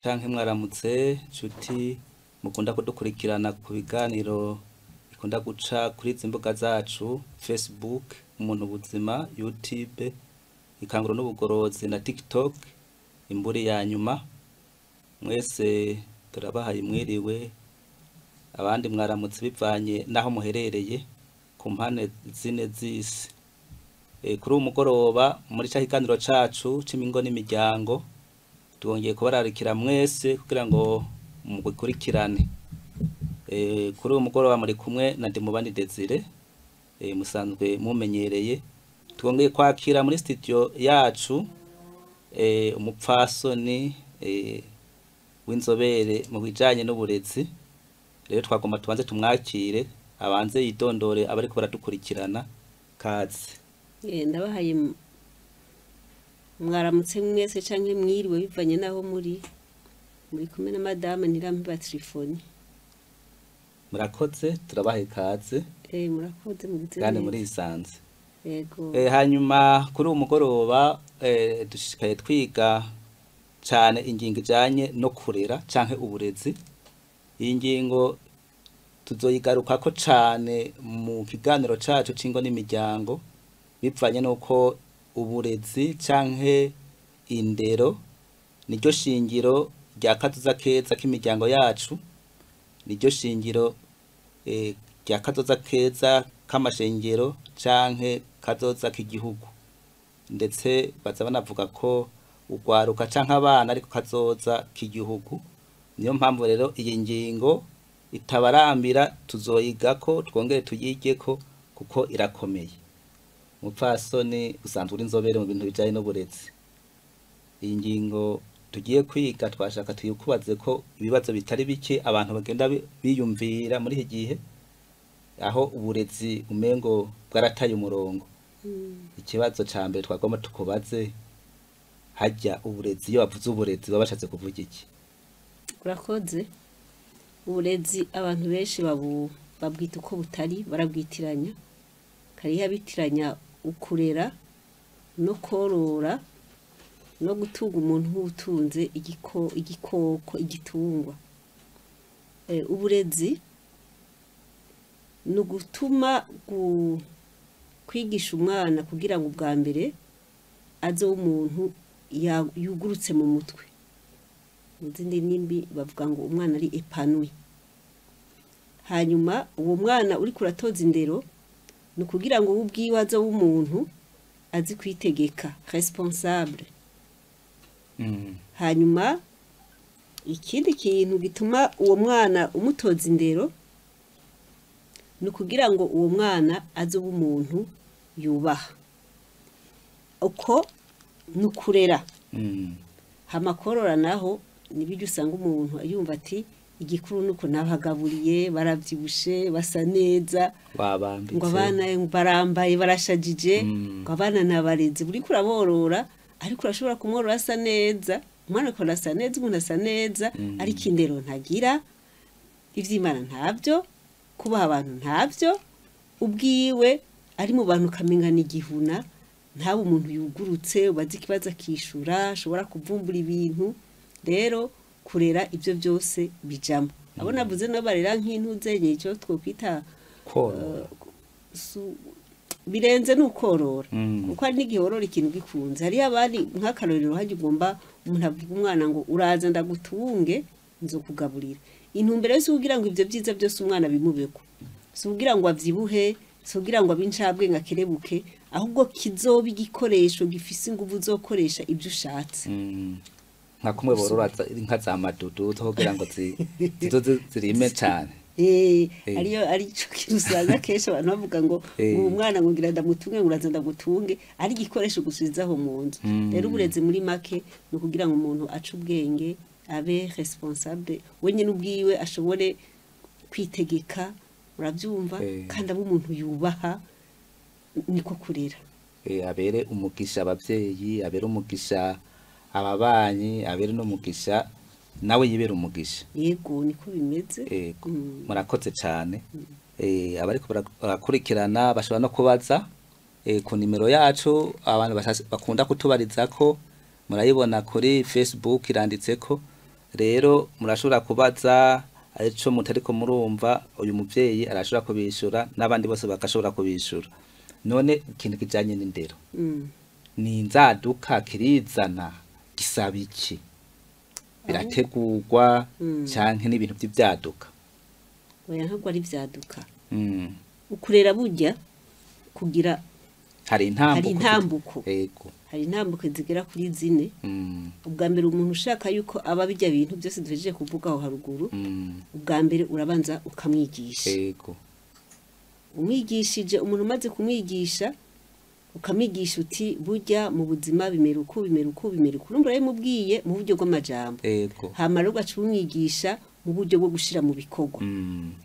canke mwaramutse nshuti mukunda kudukurikirana ku biganiro bikunda guca kuri izi mbuga zacu Facebook, umuntu buzima, YouTube, ikanguro n'ubugorozi na TikTok, imburi ya nyuma. Mwese turabahaye mwiriwe, abandi mwaramutse bivanye naho muherereye ku mpande zine z'isi. Kuri umugoroba muri ca kiganiro cacu c'imingo n'imiryango twongeye kubararikira mwese kugira ngo mukurikirane. Kuri uwo mugoroba muri kumwe na Ndimubandi Desire, musanzwe mumenyereye. Twongeye kwakira muri studio yacu umupfasoni w'inzobere mu bijanye n'uburezi. Rero twagomba tubanze tumwakire abanze yidondore abariko baradukurikirana. Kaze. Ndabahaye mwaramutse mwese canke mwiriwe bivanye naho muri kumwe na madame Ntirampiba Trifoni. Murakoze, turabahaye kaze. Murakoze mugize kandi muri isanze. Yego. Hanyuma kuri uwo mugoroba dushishikaye twiga cyane ingingo ijanye no kurera canke uburezi. Iyi ngingo tuzoyigarukako cane mu kiganiro cacu c'ingo n'imiryango, bivanye nuko uburezi canke indero niryo shingiro rya kazoza keza k'imiryango yacu, niryo shingiro rya kazoza keza k'amashengero canke kazoza k'igihugu. Ndetse baza banavuga ko ugwaruka canke abana ariko kazoza k'igihugu. Niyo mpamvu rero iyi ngingo itabarambira, tuzoyigako twongere tuyigeko kuko irakomeye. Mupfasoni usanzwe uri inzobere mu bintu bijanye n'uburezi. Iyi ngingo tugiye kwiga twashaka tuyikubaze ko ibibazo bitari bike abantu bagenda biyumvira muri iki gihe, aho uburezi umengo bwarataye umurongo. Ikibazo ca mbere twagomba tukubaze, hajya uburezi iyo bavuze uburezi baba bashatse kuvuga iki? Urakoze. Uburezi abantu benshi babwita uko butari, barabwitiranya. Kariya bitiranya ukurera no korora no gutunga umuntu nk'ubutunze igikoko, igitungwa. Uburezi ni ugutuma kwigisha umwana kugira ngo ubwa mbere aze w'umuntu yugurutse mu mutwe. Mu zindi nimbi bavuga ngo umwana ari epanui. Hanyuma uwo mwana uri kuratoza indero ni ukugira ngo ubwiwe aze w'umuntu azi kwitegeka, responsable. Hanyuma ikindi kintu gituma uwo mwana umutoza indero ni ukugira ngo uwo mwana aze w'umuntu yubaha. Uko ni ukurera. Hamakorora naho nibyo usanga umuntu yumva ati igikuru nuko nabagaburiye, baravyibushe, basa neza, ngo abana barambaye, barashajije, ngo abana nabarezi. Buri kuraborora ariko urashobora kumworora asa neza, umwana ko asa neza, umuntu asa neza, ariko indero ntagira, ivy'Imana ntavyo, kubaha abantu ntavyo, ubwiwe ari mu bantu kamengana igihuna, ntabe umuntu yugurutse ubaza ikibazo akishura, ashobora kuvumbura ibintu. Rero kurera ibyo byose bijamo. Abo navuze no barera nk'intuzenye icyo twokwita birenze n'ukorora, kuko ari n'igihorora ikintu gikunze. Hari abandi nk'akarorero haje ugomba umuntu avuga umwana ngo uraza ndagutunge nzokugaburira. Intumbero yose kugira ngo ivyo byiza byose umwana bimubeko, so kugira ngo avyibuhe, so kugira ngo abincabwe ngakerebuke, ahubwo kizoba igikoresho gifise inguvu zokoresha ibyo ushatse. Nka kumwe borora inka za madudu kugira ngo zirime cyane. Ari cyo kirusanga kesha abantu bavuga ngo umwana ngo ngira ndamutunge ngo uraza ndagutunge, ari igikoresho gusubizaho mu nzu. Rero uburezi muri make no kugira ngo umuntu ace ubwenge, abe responsable, wenye n'ubwiwe ashobore kwitegeka, urabyumva, kandi abe umuntu yubaha. Niko kurera. Abere umugisha abavyeyi, abere umugisha ababanyi, abere no mugisha nawe yibera umugisha. Yego niko bimeze. Murakoze cyane. Abariko barakurikirana bashobora no kubaza ku nimero yacu abantu bakunda kutubariza ko murayibona kuri Facebook iranditseko rero murashobora kubaza arico mutariko murumva uyu muvyeyi arashobora kubishura n'abandi bose bagashobora kubishura. None ikintu kijanye n'indero ni inzaduka kirizana gisaba iki? Birategurwa canke n'ibintu vy'ivyaduka? oya ntabwo ari vyaduka. Ukurera burya kugira hari intambuko. Yego. Hari intambuko zigera kuri 4. Ubwa mbere umuntu ushaka yuko aba bijya bintu byose duhejeje kuvuga aho haruguru, ubwa mbere urabanza ukamwigisha. Yego. Umwigishije umuntu umaze kumwigisha ukamwigisha uti burya mu buzima bimera uko urumva yamubwiye mu buryo bw'amajambo. Yego. Hama rero ugaca umwigisha mu buryo bwo gushira mu bikorwa.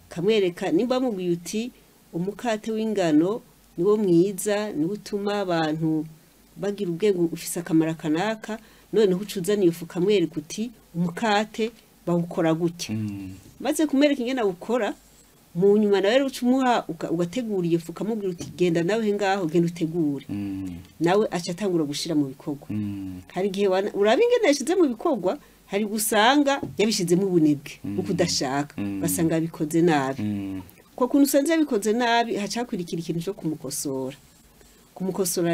Kamwereka nimba mubwiye uti umukate w'ingano niwo mwiza niwo utuma abantu bagira ubwenge ufise akamara kanaka, noneho ucuzaniye ufu kamwereka uti umukate bawukora gutya. Maze kumwereka ingene awukora, mu nyuma nawe ucumuha ugategura iyo fu kamubwira uti genda nawe ngaho genda utegure. Nawe aca atangura gushira mu bikorwa. Hari igihe uraba ingene yashize mu bikorwa, hari gusanga yabishizemo ubunebwe uko udashaka, basanga bikoze nabi. Ko kuntu usanze yabikoze nabi hacakurikira ikintu cyo kumukosora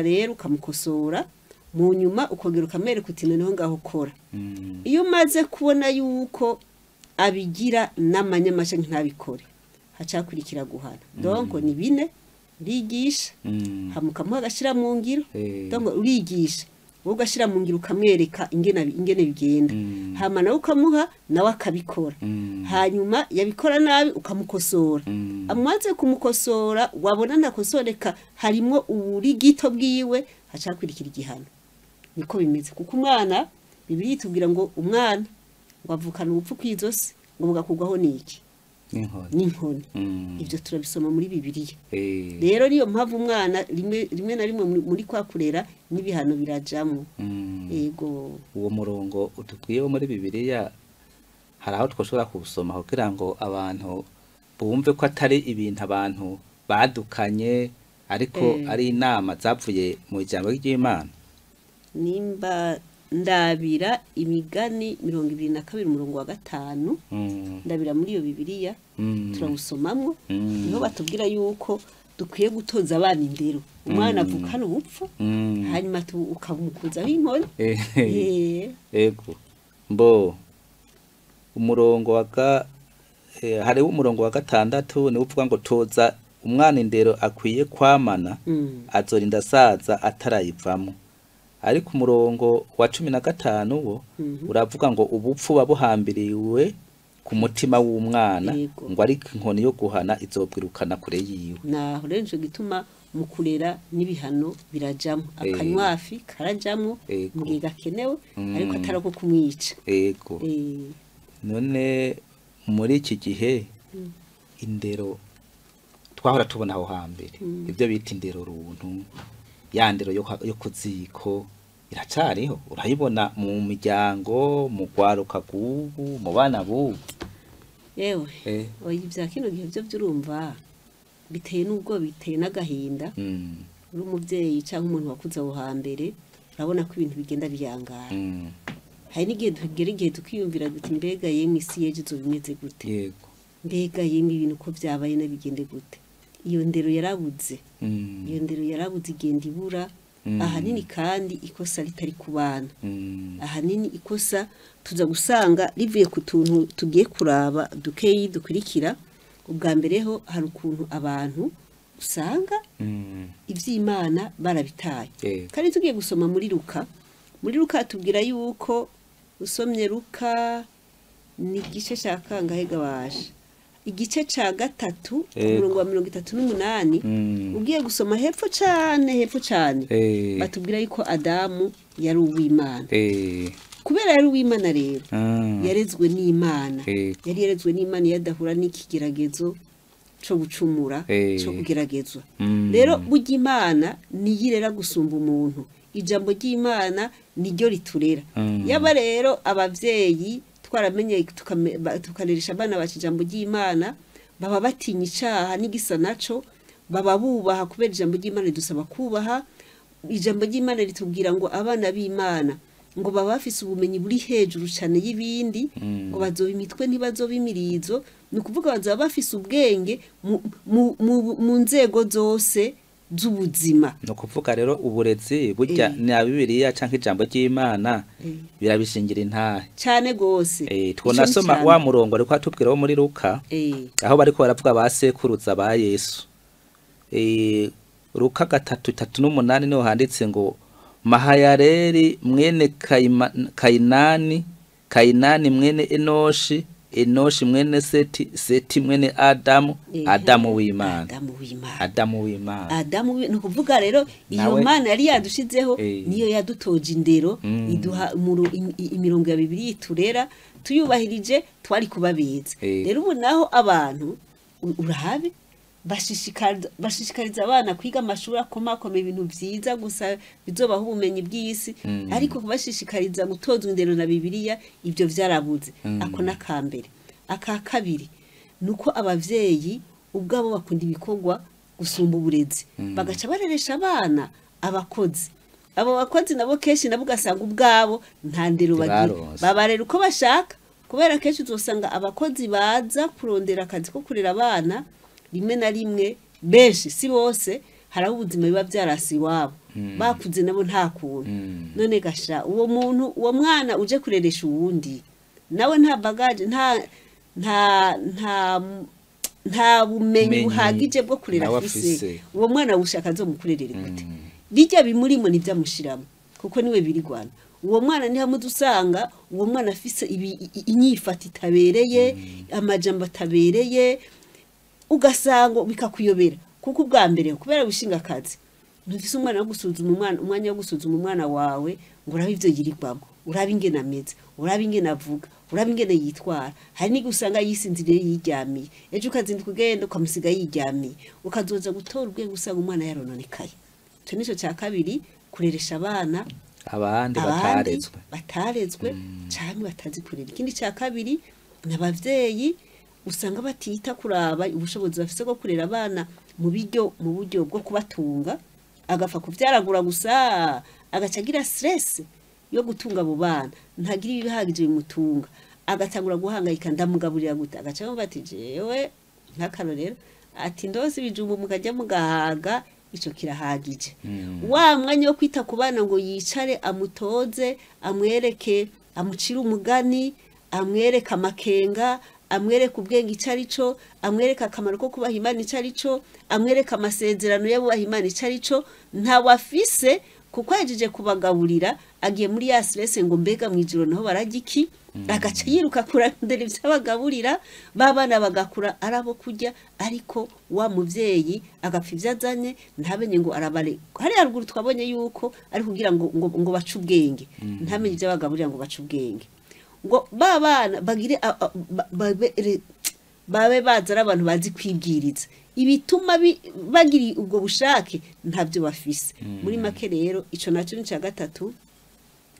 rero ukamukosora, mu nyuma ukongera ukamwereka uti noneho ngaho ukora. Iyo umaze kubona yuko abigira n'amanyamasha ntabikore, hacakurikira guhana. Donc ni 4 urigisha, hamukamuha agashira mu ngiro. Donc urigisha ugashira mu ngiro ukamwereka ingene bigenda. Hama nawe ukamuha nawe akabikora. Hanyuma yabikora nabi ukamukosora. Amaze kumukosora wabona nakosoreka harimo uburigito bwiwe, hacakurikira igihano. Niko bimeze kuko umwana Bibiliya itubwira ngo umwana wavukana ubupfu kwizose ngo bugakugwaho niki n'inkoni. Ibyo turabisoma muri Bibiliya. Rero niyo mpamvu umwana rimwe na rimwe muri kwa kurera n'ibihano birajamo. Yego. Uwo murongo utubwiye muri Bibiliya hari aho twoshobora kubusoma kugira ngo abantu bumve ko atari ibintu abantu badukanye, ariko ari inama zapfuye mu ijambo ry'Imana. Nimba ndabira Imigani 22 umurongo wa 5, ndabira muri iyo Bibiliya turawusomamwo, niho batubwira yuko dukwiye gutoza abana indero. Umwana avukana ubupfu, hanyuma ukamukuzaho inkoni. Yego. Mbo umurongo hariho umurongo wa 6 ni uvuga ngo toza umwana indero akwiye kwamana, azorinda saza atarayivamo. Ariko umurongo wa 15 wo uravuga ngo ubupfu babuhambiriwe ku mutima w'umwana, ngo ariko inkoni yo guhana izobwirukana kure yiwe. Naho rero nico gituma mu kurera n'ibihano birajamo. Akanywafi karajamo mu gihe gakenewe, ariko atarako kumwica. Yego. None muri iki gihe indero twahora tubona aho hambere, ibyo bita indero runtu, ya ndero yo kuziko iracariho, urayibona mu miryango, mu gwaruka gubu, mu bana bubu. Yewe oya ibya kino gihe byo byurumva biteye n'ubwo biteye n'agahinda. Uri umuvyeyi cyangwa umuntu wakuze aho hambere, urabona ko ibintu bigenda byangara. Hari n'igihe tugera igihe tukiyumvira duti mbega yemwe isi yeje zo bimeze gute. Yego. Mbega yemwe ibintu ko byabaye nabigende gute. Iyo ndero yarabuze. Iyo ndero yarabuze igenda ibura. Ahanini kandi ikosa ritari kubana. Ahanini ikosa tuza gusanga rivuye ku tuntu tugiye kuraba dukeyi dukurikira. Ubwa mbere ho hari ukuntu abantu usanga ivy'Imana barabitaye. Kandi tugiye gusoma muri Luka tubwira yuko usomye Luka ni igice cya kangahe gabasha, igice cya 3 umurongo wa 38, ugiye gusoma hepfo cyane batubwira yuko Adamu yari uw'Imana. Kubera yari uw'Imana rero yarezwe n'Imana, yari yarezwe n'Imana yadahura n'ikigeragezo cyo gucumura, cyo kugeragezwa. Rero burya Imana niyirera gusumba umuntu. Ijambo ry'Imana niryo riturera. Yaba rero abavyeyi twaramenye tukaneresha abana bacu ijambo ry'Imana, baba batinya icaha n'igisa naco, baba bubaha kubera ijambo ry'Imana dusaba kubaha. Ijambo ry'Imana ritubwira ngo abana b'Imana ngo baba bafise ubumenyi buri hejuru cyane y'ibindi ngo bazoba imitwe ntibazoba imirizo ni ukuvuga bazoba bafise ubwenge mu nzego zose z'ubuzima. no kuvuga rero uburezi burya na Bibiliya canke ijambo ry'Imana birabishingira intahe cyane gose. Twonasoma wa murongo ariko atubwira wo muri Luka aho bariko baravuga basekuruza ba Yesu. Luka 3:38 niho handitse ngo Mahayareri mwene Kainani mwene Enoshi mwene Seti mwene Adamu w'Imana. Ni ukuvuga rero iyo Mana yari yadushizeho niyo yadutoje indero iduha imirongo ya Bibiliya iturera tuyubahirije twari kubabeza. Rero ubu naho abantu urahabe bashishikariza abana kwiga amashuri akomakoma ibintu byiza gusa bizobaho ubumenyi bw'isi ariko kubashishikariza gutozwa indero na Bibiliya ibyo vyarabuze. Ako nakambere. Aka kabiri nuko abavyeyi ubwabo bakunda ibikorwa gusumba uburezi bagaca bareresha abana abakozi. Abo bakozi nabo kenshi nabo gasanga ubwabo nta ndero bagira babarera uko bashaka kubera kenshi uzosanga abakozi baza kurondera akazi ko kurera abana rimwe na rimwe benshi si bose hari ubuzima biba byarasi wabo bakuze nabo nta kuntu none gasha uwo mwana uje kureresha uwundi nawe nta bagage nta bumenyi buhagije bwo kurera afise uwo mwana ushaka zo mukurerera gute bijya bimurimo nivyamushiramo kuko niwe birigwana uwo mwana ni hamwe dusanga uwo mwana afise inyifata itabereye amajambo atabereye ugasanga bikakuyobera kuko ubwa mbere kubera gushinga akazi ntufise umwana wo gusuzuma umwanya wo gusuzuma umwana wawe ngo urabe ivyo yirigwamo urabe ingene ameze urabe ingene avuga urabe ingene yitwara hari ni gusanga yisinziriye yiryamiye ejo ukazinduka ugenda ukamusiga yiryamiye ukazoza gutora ubwenge usanga umwana yarononekaye cyo nico cya kabiri kureresha abana abandi batarezwe cyane batazi kurera. Ikindi cya kabiri n'abavyeyi usanga batita kuraba ubushobozi bafise bwo kurera abana mu buryo bwo kubatunga agafa kuvyaragura gusa agacagira stress yo gutunga abo bana ntagira ibihagije bimutunga agatangura guhangayika ndamugaburira gute agaca bati jewe nkakarorero ati ndose bijumbu mukajya mugahaga ico kirahagije wa mwanya wo kwita ku bana ngo yicare amutoze amwereke amucira umugani amwereke amakenga amwereke ubwenge icarico amwereke akamaro ko kubaha Imana icarico amwereke amasezerano yo kubaha Imana icarico nta wafise kuko yajeje kubagaburira agiye muri ya stress ngo mbega mwijiro naho baragiki agaca yiruka kurandera ivy'abagaburira babana bagakura arabo kujya ariko wa muvyeyi agapfa ivyazanye ntabenye ngo arabare hari haruguru twabonye yuko ari kugira ngo bace ubwenge ntamenye ivy'abagaburira ngo bace ubwenge ngo babana bagire babe bazara abantu bazi kwibwiriza ibituma bagiri ubwo bushake ntabyo bafise muri make rero ico naco ni ca gatatu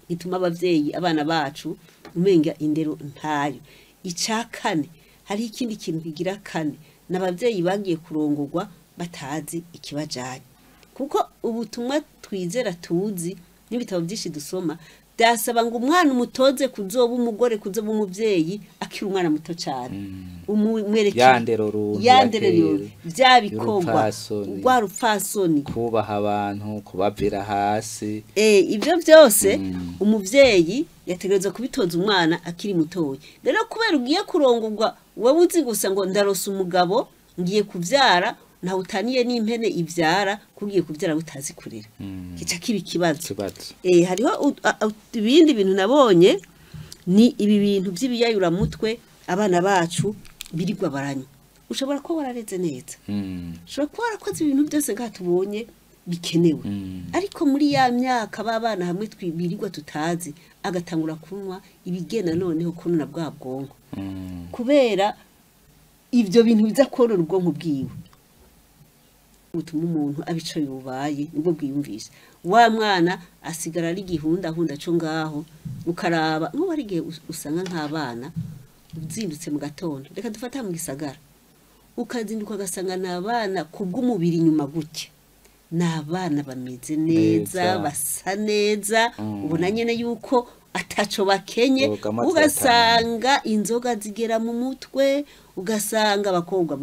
gituma abavyeyi abana bacu umenga indero ntayo. Icakane hari ikindi kintu kigira kane n'abavyeyi bagiye kurongorwa batazi ikibajanye kuko ubutumwa twizera tuzi n'ibitabo byinshi dusoma dasaba ngo umwana umutoze kuzoba umugore kuzoba umuvyeyi akiri umwana muto cyane umwereke yanderero byabikorwa rwa rupfasoni kubaha abantu kubavira hasi ibyo byose umuvyeyi yategerezwa kubitoza umwana akiri mutoyi. Rero kubera ugiye kurongorwa wowe uzi gusa ngo ndarose umugabo ngiye kuvyara na utaniye n'impene ivyara kugiye kuvyara utazi kurera kica kibi kibazo. Hariho ibindi bintu nabonye ni ibi bintu by'ibiyayura mutwe abana bacu birigwa baranywa ushobora ko warareze neza ushobora ko warakoze ibintu byose ngatubonye bikenewe ariko muri ya myaka babana hamwe twibirirwa tutazi agatangura kunywa ibigena noneho kununa bwa bwonko kubera ivyo bintu biza korora ubwonko bwiwe utuma umuntu abico yubaye nibwo bwiyumvisha wa mwana asigara ari gihunda cyo ngaho ukaraba nko bari gihe usanga nk'abana uzindutse mu gatondo reka dufata mu gisagara ukazinduka gasanga n'abana kubw'umubiri nyuma gutya n'abana bameze neza basa neza ubona nyene yuko ataco bakenye ugasanga inzoga zigera mu mutwe ugasanga abakobwa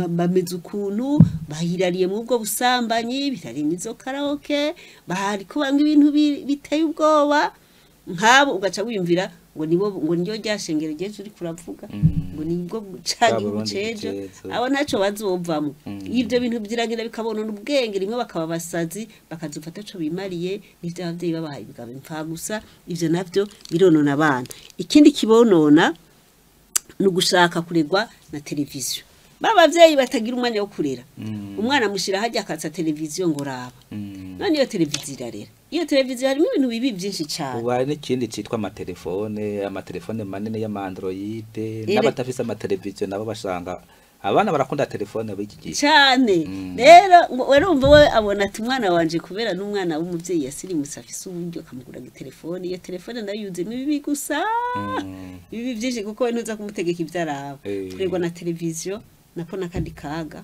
bameze ukuntu bahirariye mu bwo busambanyi bitarimo izo karaoke bahari kubanga ibintu biteye ubwoba nkabo ugaca wimvira ngo niyo ryashengere ryeje uri kuravuga ngo nibwo cangi bucejo abo naco bazovamo ivyo bintu byiragira bikabona n'ubwenge rimwe bakaba basazi bakazufata co bimariye n'ivyo abavyeyi babahaye bigaba impfa gusa ivyo navyo bironona abana ikindi kibonona nugushaka kuregwa na televiziyo babavyeyi batagira umwanya wo kurera umwana mushira hajya akatsa televiziyo ngo raba none iyo televiziyo irarera iyo televiziyo harimo ibintu bibi byinshi cyane uba n'ikindi citwa amatelefone manene y'ama Android n'abatafise amateleviziyo nabo bashanga abana barakunda telefone b'iki gihe cyane rero werumva we abona ati umwana wanje kubera n'umwana w'umuvyeyi yasirimutse afise uburyo akamugura telefone iyo telefone nayo yuze bibi gusa bibi byinshi kuko we ntuza kumutegeka ivyaraba kuregwa na televiziyo nako nakandi kaga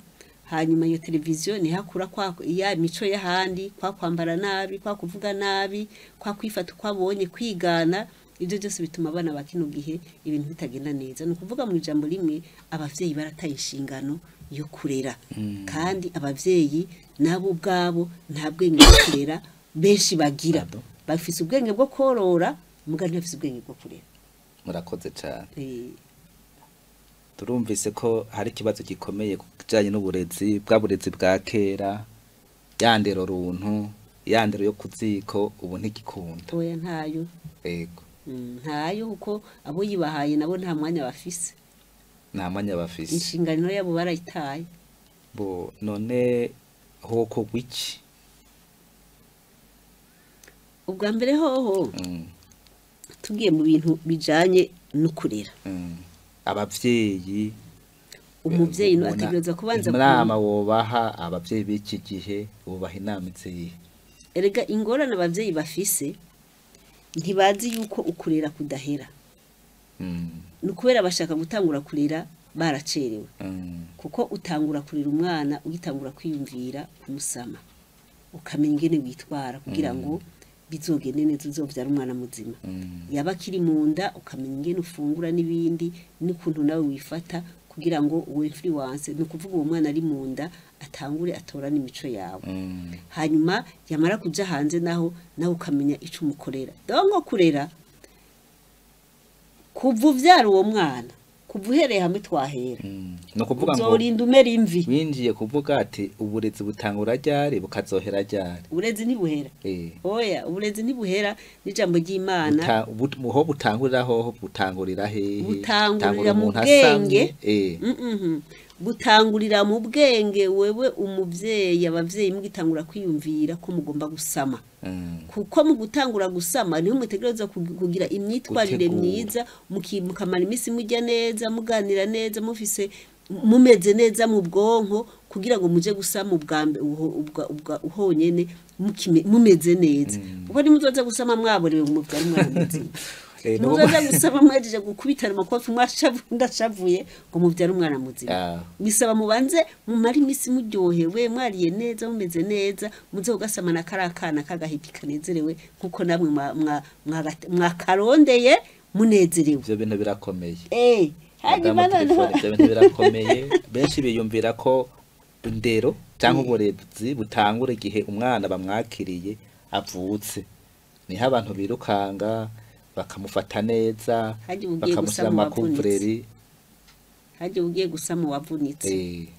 hanyuma iyo televiziyo ni hakura kwa ya mico y'ahandi kwa kwambara nabi kwa kuvuga nabi kwa kwifata kwabonye kwigana ibyo byose bituma abana bakino gihe ibintu bitagenda neza no kuvuga mu ijambo rimwe abavyeyi barataye inshingano yo kurera kandi abavyeyi nabo ubwabo nta bwenge bwo kurera benshi bagira bafise ubwenge bwo korora mugani bafise ubwenge bwo kurera murakoze cyane turumvise ko hari ikibazo gikomeye kujanye n'uburezi bwa burezi bwa kera yandero runtu yandero yo kuziko ubu ntigikunda oya ntayo yego ntayo kuko abo yibahaye nabo nta mwanya bafise inshingano yabo barayitaye bo none hoko gwiki ubwa mbere hoho tugiye mu bintu bijanye no kurera abavyeyi umuvyeyi no ategereza kubanza inama wobaha abavyeyi b'iki gihe ubaha inama izihe erega ingorane abavyeyi bafise ntibazi yuko ukurera kudahera nukubera bashaka gutangura kurera baracerewe kuko utangura kurera umwana ugitangura kwiyumvira kumusama ukamenya ingene witwara kugira ngo bizogende neza uzovyara umwana muzima yaba kiri mu nda ukamenya ingene ufungura n'ibindi n'ukuntu nawe wifata kugira ngo uwe influence no kuvuga uwo mwana ari mu nda atangure atora n'imico yawe hanyuma yamara kuja hanze naho nawe ukamenya ico umukorera dongo kurera kuvuvyara uwo mwana kuvuhereye hamwe twahera no kuvuga ngo uzorinda umera imvi winjiye kuvuga ati uburezi butangura ryari bukazohera ryari uburezi ntibuhera oya uburezi ntibuhera n'ijambo ry'Imana ho butangurira ho butangurira hehe butangurira mu bwenge butangurira mu bwenge wewe umuvyeyi abavyeyi mugitangura kwiyumvira ko mugomba gusama kuko mu gutangura gusama niho mutegereza kugira imyitwarire myiza mukamara imisi mujya neza muganira neza mufise mumeze neza mu bwonko kugira ngo muje gusama ubwambe uhonyene mumeze neza kuko nimuzoza gusama mwaborewe mu byari mwana muzoza gusaba mwajeje gukubitana amakofi ndashavuye ngo muvyara umwana muzima bisaba mubanze mumara imisi muryohewe mwariye neza mumeze neza muze ugasamana karakana kagahiti kanezerewe kuko namwe mwakarondeye munezerewe ivyo bintu birakomeye hanyuma ivyo bintu birakomeye benshi biyumvira ko indero cyangwa uburezi butangura igihe umwana bamwakiriye avutse niho abantu birukanga bakamufata neza bakamushyira amakuvureri haje ugiye gusama wavunitse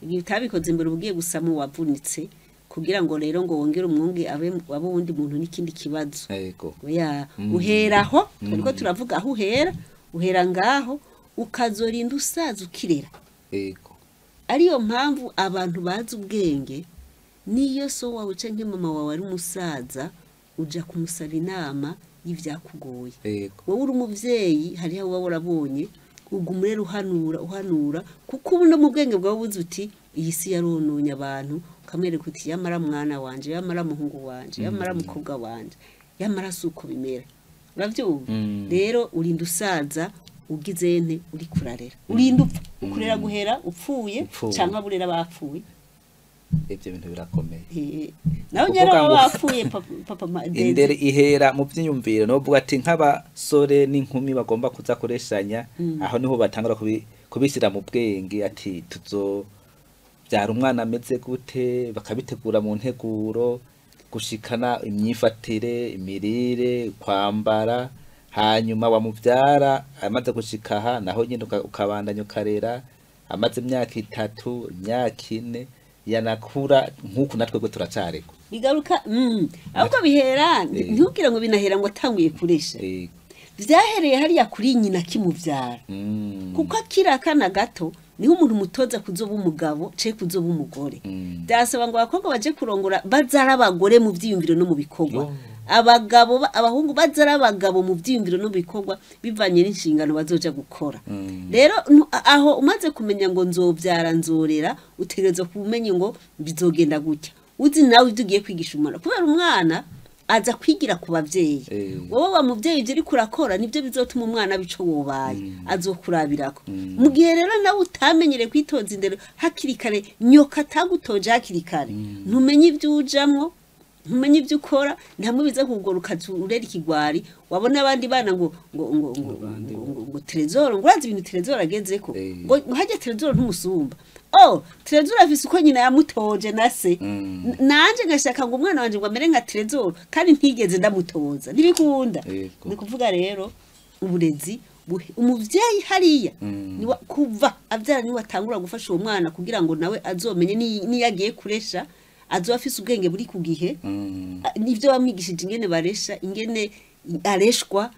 igihe utabikoze imbere ugiye gusama wavunitse kugira ngo rero ngo wongere umwunge abo wundi muntu n'ikindi kibazo oya uheraho ariko turavuga aho uhera ngaho ukazorinda usaza ukirera ariyo mpamvu abantu bazi ubwenge niyo so wawe canke mama wawe ari umusaza uja kumusaba inama y'ivyakugoye wowe uri umuvyeyi hari aho waba urabonye ugumurera uhanura kuko ubu no mu bwenge bwawe buzi uti iyi si yarononye abantu ukamwereka uti yamara mwana wanje yamara muhungu wanje yamara mukobwa wanje yamara suko bimera uravyumva rero urinda usaza ugize nte uri kurarera urinda upfa ukurera guhera upfuye cyangwa burera bapfuye ivyo bintu birakomeye. nawe Ni nyene ukuvuga ngo- bapfuye papa Indero ihera mu vyiyumviro novuga ati nk'abasore n'inkumi bagomba kuza kureshanya aho niho batangura kubishyira mu bwenge ati tuzobyara umwana ameze gute, bakabitegura mu nteguro, gushikana imyifatire, imirire, kwambara, hanyuma wamuvyara amaze gushikaha naho nyine ukabandanya ukarera, amaze imyaka 3 imyaka 4 yanakura nk'uku natwebwe turacareko bigaruka ahubwo bihera ntubwire ngo binahera ngo atanguye kuresha vyahereye hariya kuri nyina kimuvyara kuko akira akana gato niho umuntu mutoza kuzoba umugabo ce kuzoba umugore byasaba ngo abakobwa baje kurongora bazara abagore mu vyiyumviro no mu bikorwa abagabo abahungu bazara abagabo mu vyiyumviro no bikorwa bivanye n'inshingano bazoja gukora rero aho umaze kumenya ngo nzovyara nzorera utegerezwa kumenya ngo bizogenda gutya uzi nawe ivyo ugiye kwigisha umwana kubera umwana aza kwigira ku bavyeyi wowe wa muvyeyi ivyo uri kurakora nivyo bizotuma umwana bico wobaye azokurabirako mu gihe rero nawe utamenyere kwitoza indero hakiri kare nyoka atagutoje hakiri kare ntumenye ivyo ujamwo ntumenye ivyo ukora ntamwe biza kugoruka urera ikigwari wabona abandi bana ngo Trezor ngo urazi ibintu Trezor agezeko ngo hajya Trezor ntumusumba Trezor afise uko nyina yamutoje nase nanje ngashaka ngo umwana wanje ngo amere nka Trezor kandi ntigeze ndamutoza ntibikunda ni kuvuga rero uburezi umuvyeyi hariya ni kuva avyara ni watangura gufasha uwo mwana kugira ngo nawe azomenye ni yagiye kuresha azo afise ubwenge buri ku gihe nivyo bamwigishije ingene baresha ingene areshwa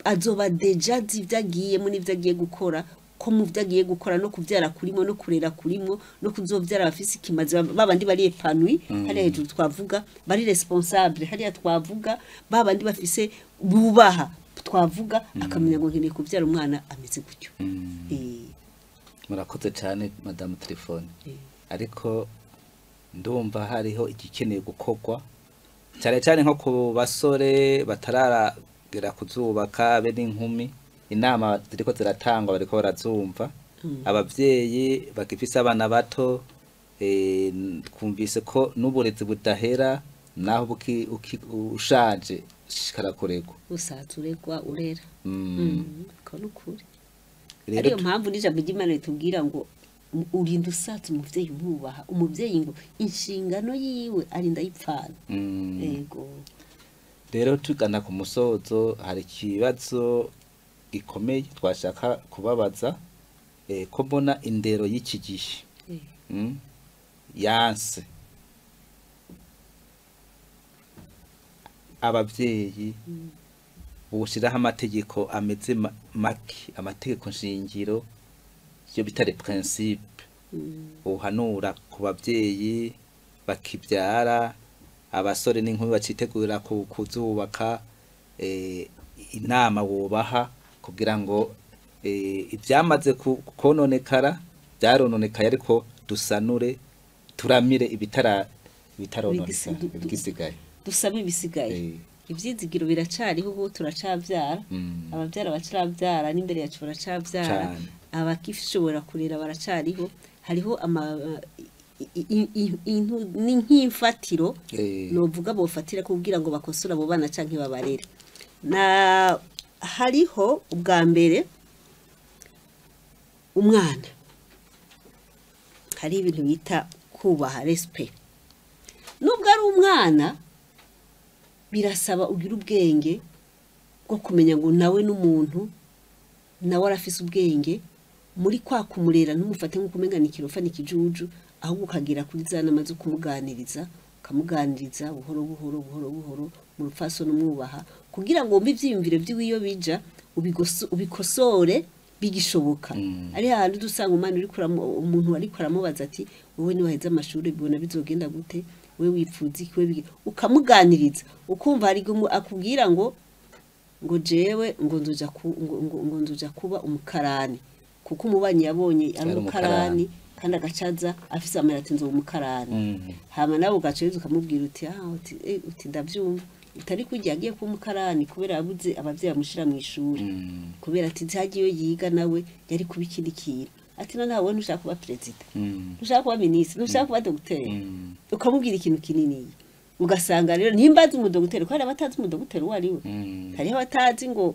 azoba deja zivyagiyemo nivyo agiye gukora ko mu vyagiye gukora no kuvyara kurimo no kurera kurimo no kuzovyara bafise ikimazi babandi bari epanui hari hejuru twavuga bari responsable hari twavuga babandi bafise bubaha twavuga akamenya ngo nkeneye kuvyara umwana ameze gutyo murakoze cyane madame telefone ariko ndumva hariho igikeneye gukorwa cyane cyane nko ku basore batararagera kuzubaka be n'inkumi inama ziriko ziratangwa bariko barazumva abavyeyi bagifise abana bato twumvise ko n'uburezi budahera naho ushaje shikarakorego usazuregwa urera ko nukuri ariyo mpamvu n'ijambo ry'Imana ritubwira ngo urinda usatse umuvyeyi umubaha umuvyeyi ngo inshingano yiwe arinda yipfana yego rero tugana ku musozo hari ikibazo gikomeye twashaka kubabaza ko mbona indero y'iki gihe yanse abavyeyi ubushiraho amategeko ameze make amategeko nshingiro yo bitare principe uhanura ku bavyeyi bakivyara abasore n'inkumi bacitegurira kuzubaka inama wobaha kugira ngo ivyamaze kononekara byarononekaye ariko dusanure turamire bitarononekara bigisigaye dusame ibisigaye ivyizigiro biracariho ubu turacavyara abavyara bacaravyara n'imbere yacu baracavyara abakishobora kurera baracariho hariho nk'imfatiro novuga bofatira kugira ngo bakosora abo bana canke babarere na hariho ubwa mbere umwana hari ibintu bita kubaha respect nubwo ari umwana birasaba ugira ubwenge bwo kumenya ngo nawe n'umuntu nawe arafise ubwenge muri kwa kumurera ntumufate nko kumengana ikirofa n'ikijuju ahubwo ukagira kuri zana amaze kumuganiriza ukamuganiriza buhoro buhoro mu rufaso n'umwubaha kugira ngo wumve ivyiyumviro by'iwiyo bija ubikosore bigishoboka ari handi dusanga umwana uri umuntu ari kuramubaza ati wowe ni waheza amashuri bibona bizogenda gute we wipfuza iki ukamuganiriza ukumva ari akubwira ngo jewe ngo nzoja kuba umukarani kuko umubanyi yabonye ari umukarani kandi agacaza afise amarati nzo umukarani hama nawe ugaceza ukamubwira uti ndavyumva utari kujya agiye ku mukarani kubera abuze abavyeyi bamushira mu ishuri kubera ati ntagiye yiga nawe yari kubikindikira ati none wowe ntushaka kuba president ntushaka kuba ministre ntushaka kuba dogiteri ukamubwira ikintu kinini ugasanga rero nimbaza umudogiteri ko hari abatazi umudogiteri wari we hari abatazi ngo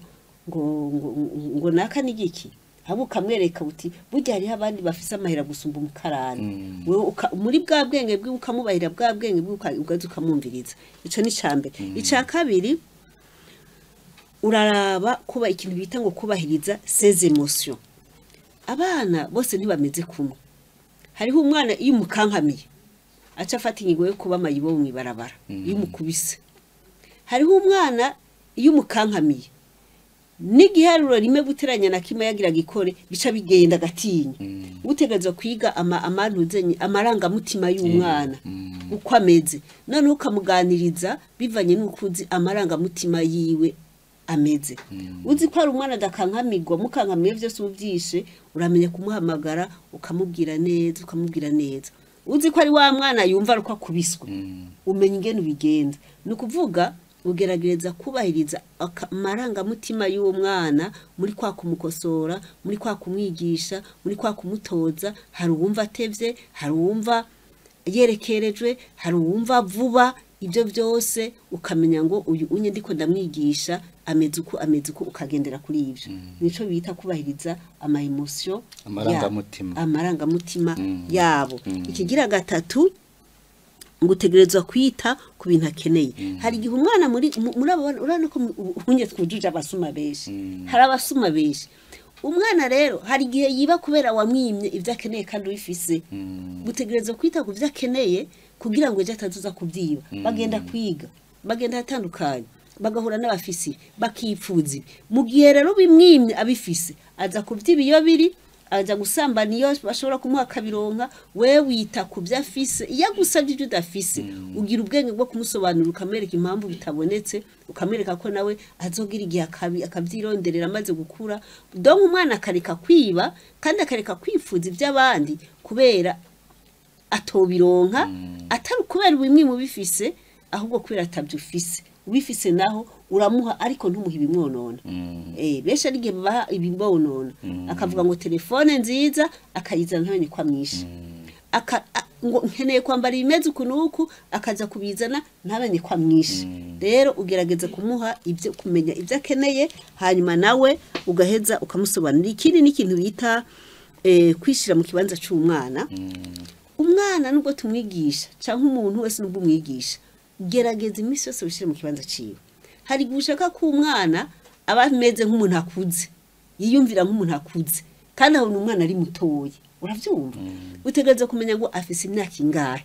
naka nigiki abo ukamwereka uti burya hari abandi bafise amahera gusumba umukarani wewe muri bwa bwenge bwe ukamubahira bwa bwenge bwe ugaza ukamumviriza ico ni cambe ica kabiri uraraba kuba ikintu bita ngo kubahiriza ses émotions abana bose ntibameze kumwe hariho umwana iyo umukankamiye aca afata inyigo yo kuba mayibo mu ibarabara iyo umukubise hariho umwana iyo umukankamiye n'igiharuro rimwe guteranya na kimwe yagira gikore bica bigenda gatinya utegerezwa kwiga amantuzenye amarangamutima y'umwana uko ameze none ukamuganiriza bivanye n'ukuzi amarangamutima yiwe ameze uzi ko ari umwana adakankamigwa mukankamiye byose ubyishe uramenya kumuhamagara ukamubwira neza uzi ko ari wa mwana yumva ruko akubiswe umenya ingene ubigenza ni ukuvuga ugerageza kubahiriza amarangamutima y'uwo mwana muri kwa kumukosora muri kwa kumwigisha muri kwa kumutoza hari uwumva atevye hari uwumva yerekerejwe hari uwumva vuba ibyo byose ukamenya ngo uyu unye ndiko ndamwigisha ameze uko ukagendera kuri ibyo nico bita kubahiriza ama emotion amarangamutima yabo ikigira gatatu ngutegerezwa kwita ku bintu akeneye hari igihe umwana muri urana ko unye twujuje abasuma beshi hari abasuma beshi umwana rero hari igihe yiba kubera wamwimye ivyo akeneye kandi ubifise gutegerezwa kwita ku vyo akeneye kugira ngo ejo atazuza kubyiba bagenda kwiga bagenda hatandukanye bagahura n'abafisi bakipfuza mu gihe rero bimwimye abifise aza kubyiba iyo biri aja gusambana iyo bashobora kumuha kabironka we wita ku byafise iyo gusabye ibyo udafise ugira ubwenge bwo kumusobanura ukamwereka impamvu bitabonetse ukamwereka ko nawe azogira igihe akabyironderera amaze gukura donc umwana akareka kwiba kandi akareka kwifuza iby'abandi kubera atobironka atari kubera bimwe mu bifise ahubwo kubera atabyufise ubifise naho uramuha ariko ntumuha ibimwonona besha ari gihe baha ibimwonona akavuga ngo telefone nziza akayizana ntamenye kwa mwishi ngo nkeneye kwambara imeze ukunuku akaza kubizana ntamenye kwa mwishi rero ugerageza kumuha ibyo kumenya ibyo akeneye hanyuma nawe ugaheza ukamusobanurira ikindi n'ikintu bita kwishira mu kibanza cy'umwana umwana nubwo tumwigisha cyangwa umuntu wese nubwo umwigisha gerageza iminsi yose wishire mu kibanza ciwe hari gushaka ko umwana aba ameze nk'umuntu akuze yiyumvira nk'umuntu akuze kandi aho umwana ari mutoye uravyumva utegereza kumenya ngo afise imyaka ingahe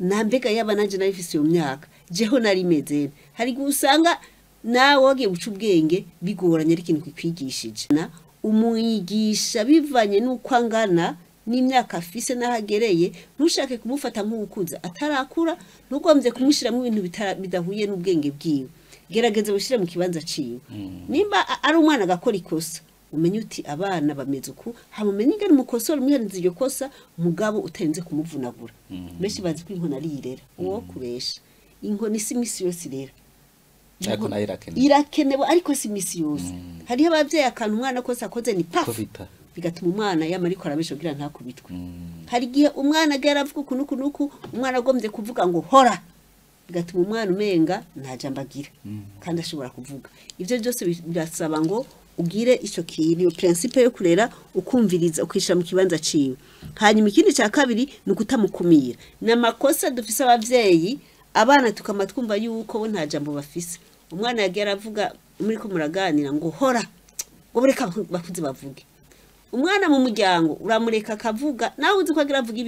nambega yaba nanje narifise iyo myaka jeho nari meze hari gusanga nawe wagiye guca ubwenge bigoranye ari ikintu kikwigishije na umwigisha bivanye n'uko angana n'imyaka afise nahagereye ntushake kumufata nk'ukuza atarakura ntugombye kumushiramo ibintu bidahuye n'ubwenge bwiwe gerageza ushire mu kibanza ciwe nimba ari umwana agakora ikosa umenye uti abana bameze uku hamumenye ingene umukosora umwihanze iryo kosa mugabo utenze kumuvunagura benshi bazi ko inkona ari irera uwo kubesha inkona si misi yose irera ariko nayo irakenewe ariko si misi yose hariho abavyeyi akantu umwana kose akoze ni paf bigatuma umwana yama ariko arabesha kugira ntakubitwe hari gihe umwana agera avuga kunuku umwana agombye kuvuga ngo hora bigatuma umwana umenga nta jambo agira kandi ashobora kuvuga ivyo byose birasaba ngo ugire ico kintu iyo principe yo kurera ukumviriza ukishira mu kibanza ciwe hanyuma ikindi cya kabiri ni ukutamukumira n'amakosa dufise abavyeyi abana tukamatwumva yuko bo nta jambo bafise umwana yagera avuga muri ko muraganira ngo hora ngo bureka bakuze bavuge umwana mu muryango uramureka akavuga nawe uzi ko agira avuga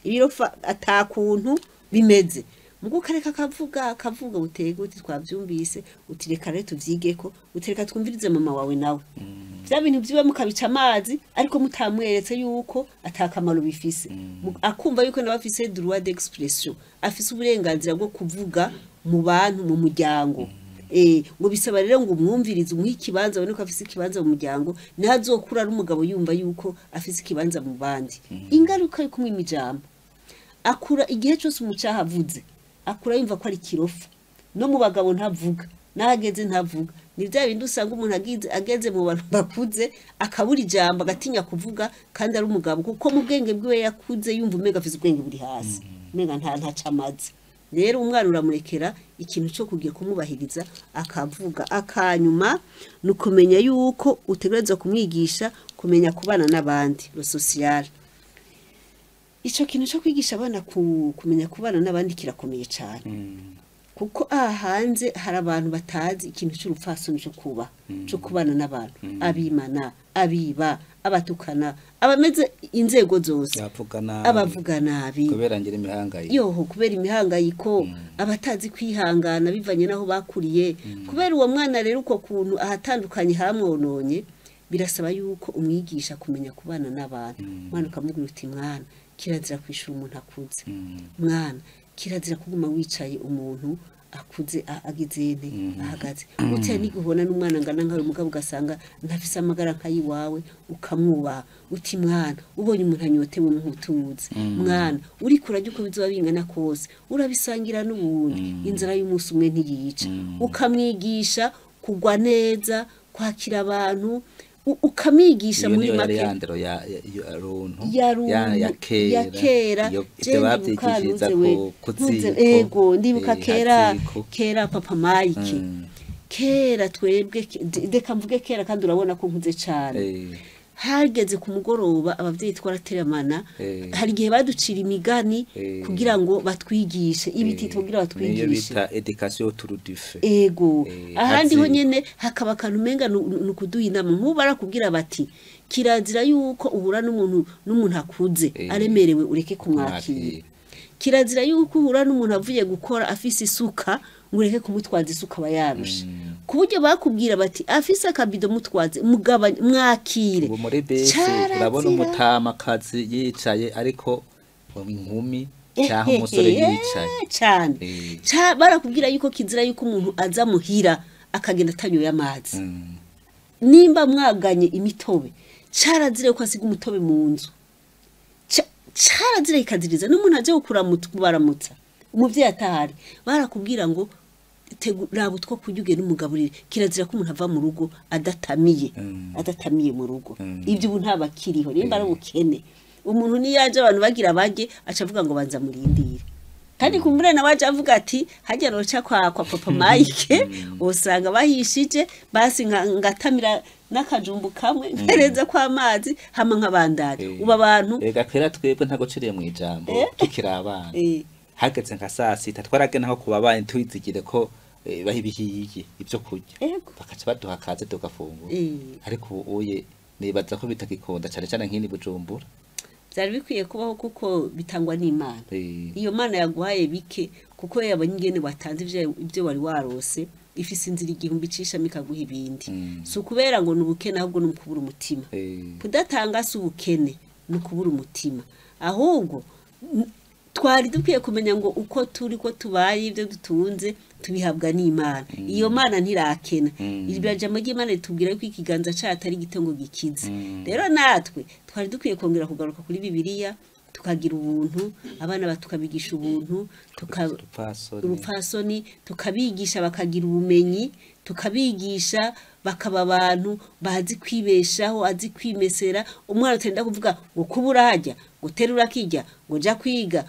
ibirofa atakuntu bimeze mugo kareka akavuga utego uti twavyumvise utireka rero tuvyigeko utereka twumvirize mama wawe nawe bya bintu byiwe mukabica amazi ariko mutamweretse yuko atakamaro bifise akumva yuko nabafise droit d'expression afise uburenganzira bwo kuvuga mu bantu mu muryango ngo bisaba rero ngo umwumvirize umuhe ikibanza abone ko afise ikibanza mu muryango ntazokura ari umugabo yumva yuko afise ikibanza mu bandi ingaruka yo kumwima ijambo akura igihe cyose umucaha avuze akura yumva ko ari kirofa no mu bagabo ntavuga nahageze ntavuga ni bya bindi usanga umuntu ageze mu bantu bakuze akabura ijambo agatinya kuvuga kandi ari umugabo kuko mu bwenge bwiwe yakuze yumva umenga afite ubwenge buri hasi umenga ntacamaze rero umwana uramurekera ikintu cyo kugiye kumubahiriza akavuga akanyuma nukumenya yuko utegerezwa kumwigisha kumenya kubana n'abandi lo social ico kintu cyo kwigisha abana kumenya kubana n'abandi kirakomeye cyane kuko hanze hari abantu batazi ikintu cy'urupfasoni cyo kuba cyo kubana n'abantu abimana abiba abatukana abameze inzego zose abavuga nabi kubera ngira imihangayiko yoho kubera imihangayiko abatazi kwihangana bivanye naho bakuriye kubera uwo mwana rero uko kuntu ahatandukanye hamwononye birasaba yuko umwigisha kumenya kubana n'abantu mwana ukamubwira uti mwana kirazira kwishura umuntu akuze mwana kirazira kuguma wicaye umuntu akuze agizene ahagaze utya niguhona n'umwana ngana nkawe mugabo ugasanga ntafise amagara nkayi wawe ukamwubaha uti mwana ubonye umuntu anyotewe mutuze mwana uri kurajya uko bizoba bingana kose urabisangira n'ubundi inzara y'umunsi umwe ntiyica ukamwigisha kugwa neza kwakira abantu ukamigisha muri make ya kera ego ndibuka kera papa Mike kera twebwe ndeka mvuge kera kandi urabona ko nkuze cyane hageze ku mugoroba abavyeyi twarateramana hari gihe baducira imigani kugira ngo batwigishe ibiti tugira batwigishe bita education autour du feu ego ahandi ho nyene hakaba kantu menga nukuduha inama nk'ubara kubwira bati kirazira yuko uhura n'umuntu akuze aremerewe ureke kumwakira kirazira yuko uhura n'umuntu avuye gukora afise isuka ngureke kumutwaza isuka bayarusha kuburyo bakubwira bati afise akabido mutwaze mugabanye mwakire ubu muri bese urabona umutama kazi yicaye ariko inkumi cyangwa umusore yicaye cyane barakubwira yuko kizira yuko umuntu aza muhira akagenda atanyoye amazi nimba mwaganye imitobe carazire ko asiga umutobe mu nzu carazire ikaziriza n'umuntu aje kubaramutsa umuvyeyi atahari barakubwira ngo raba utwo kujuge n'umugaburire kirazira ko umuntu ava mu rugo adatamiye mu rugo ibyo ubu ntabakiriho nimba ari ubukene umuntu niyaje abantu bagira baje acavuga ngo banza murindire kandi kumbure na waje avuga ati hajya roca kwa papa Mike usanga bahishije basi ngatamira n'akajumbu kamwe ntereza kwa amazi hama nk'abandari uba abantu ega kera twebwe ntago ciriye mu ijambo tukira abana hageze nka saa sita twaragena aho kuba abana twizigire ko bahibihiye ibyo kurya bakaca baduha kaze tugafungura ariko uye nibaza ko bitakikunda cyane cyane nk'ini Bujumbura byari bikwiye kubaho kuko bitangwa n'Imana iyo Mana yaguhaye bike kuko yabonye ingene watanze ibyo wari warose ifise inzira igihumbi cisha mikaguha ibindi so kubera ngo nubukene ahubwo n'ukubura umutima kudatanga su ubukene n'ukubura umutima ahubwo twari dukwiye kumenya ngo uko turi ko tubaye ibyo dutunze tubihabwa n'Imana iyo Mana ntirakena ibiraje amagi Imana itubwira ko ikiganza cyatari gitongo gikize rero natwe twari dukwiye kongera kugaruka kuri Bibiliya tukagira ubuntu abana batukabigisha ubuntu urupfasoni tukabigisha bakagira ubumenyi tukabigisha bakaba abantu bazi kwibeshaho azi kwimesera umwana utenda kuvuga ngo kubura hajya guterura kijya ngo ja kwiga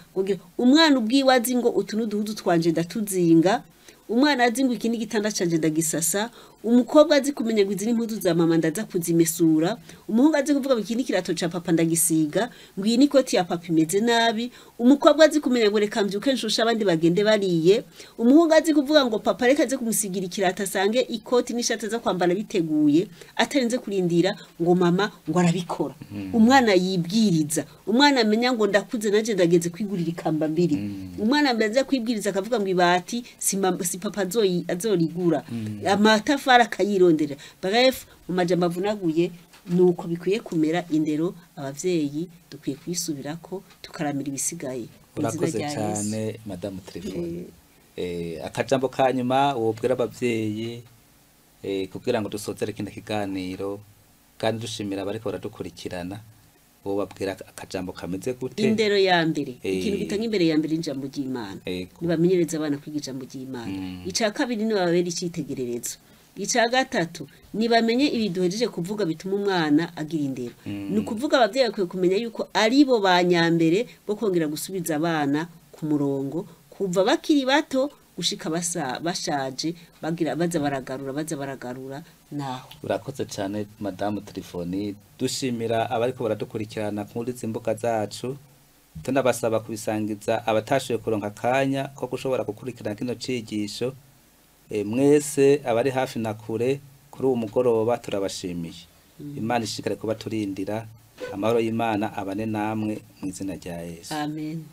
umwana ubwiwazi ngo utuntu duhudu twanje ndatuzinga umwana azi ngo ikindi gitanda canje ndagisasa umukobwa azi kumenya ngo izi n'impuzu za mama ndaza kuzimesura umuhungu azi kuvuga ngo ikindi kirato ca papa ndagisiga ngo iyi ni koti ya papa imeze nabi umukobwa azi kumenya ngo reka mbyuke nshusha abandi bagende bariye umuhungu azi kuvuga ngo papa reka aze kumusigira ikirato asange ikoti n'ishati za kwambara biteguye atarinze kurindira ngo mama ngo arabikora umwana yibwiriza umwana amenya ngo ndakuze naje ndageze kwigurira ikamba mbiri umwana ameze kwibwiriza akavuga ngo ibati si papa azorigura amatafari akayirondera bref mu majambo avunaguye nuko bikwiye kumera indero abavyeyi dukwiye kwisubirako tukaramira ibisigaye urakoze cyane madame telefone akajambo kanyuma wobwira abavyeyi kugira ngo dusozere kindi kiganiro kandi dushimira bariko baradukurikirana wobabwira akajambo kameze gute? indero ya mbere Eh. ikintu gitanga imbere ya mbere n'ijambo ry'Imana Ego. nibamenyereza abana kwiga ijambo ry'Imana ica kabiri nibababera icitegererezo ica gatatu nibamenye ibiduhejeje kuvuga bituma umwana agira indero ni ukuvuga abavyeyi bakwiye kumenya yuko aribo banyambere bo kongera gusubiza abana ku murongo kuva bakiri bato gushika bashaje baza baragarura naho. Urakoze cyane Madamu Telefoni, dushimira abariko baradukurikirana kuri izi mbuga zacu, tunabasaba kubisangiza abatashoboye kuronka akanya ko gushobora gukurikirana kino cigisho. Mwese abari hafi na kure kuri uwo mugoroba turabashimiye. Imana ishikare kuba turindira, amahoro y'Imana abane namwe mu izina rya Yesu. Amen.